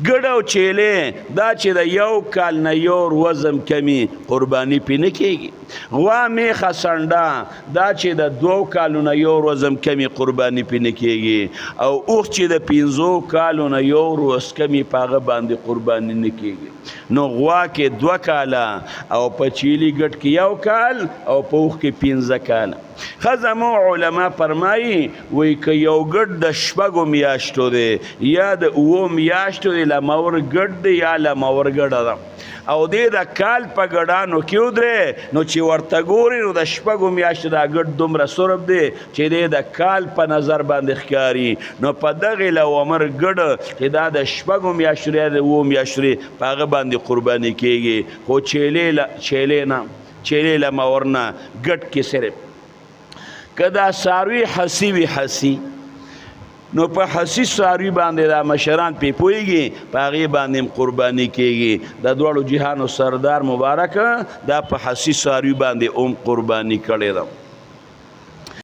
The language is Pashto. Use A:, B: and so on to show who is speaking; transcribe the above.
A: ګډ او چیلې دا چې د یو کال نه یور وزن کمی قرباني پې نه کېږي غوا میخه سنډه دا چې د 2 کالو نه یور وزن کمی قرباني پې نه کېږي او اوښ چې د 5 کالو نه یور وزن کمی په هغه باندې قرباني نه کېږي نو غوا کې 2 کاله او په چیلي ګډ کې 1 کال او په اوښ کې 15 کاله خزمو علما فرمایي وی که یو ګډ د 6 میاشتو دی یا د 9 میاشتو دی لمور ګډ دی یا لمور ګډه ده او دی د کال په ګډانو کې ودرې نو چې ورته ګوري نو د 6 میاشتو دا ګډ دومره سرب دی چې دی د کال په نظر باندې ښکاري نو په دغې لومر ګډ چې دا د 6 میاشتو یا د 9 میاشتو په هغه باندې قرباني کېږي خو چیلې لمور نه ګډ کې صرف که دا څاروي حسي وي حسي نو په حسي څاروي باندې دا مشران پې پوهېږي په هغې باندې هم قرباني کېږي د دواړو جهانو سردار مبارک دا په حسي څاروي باندې هم قرباني کړې ده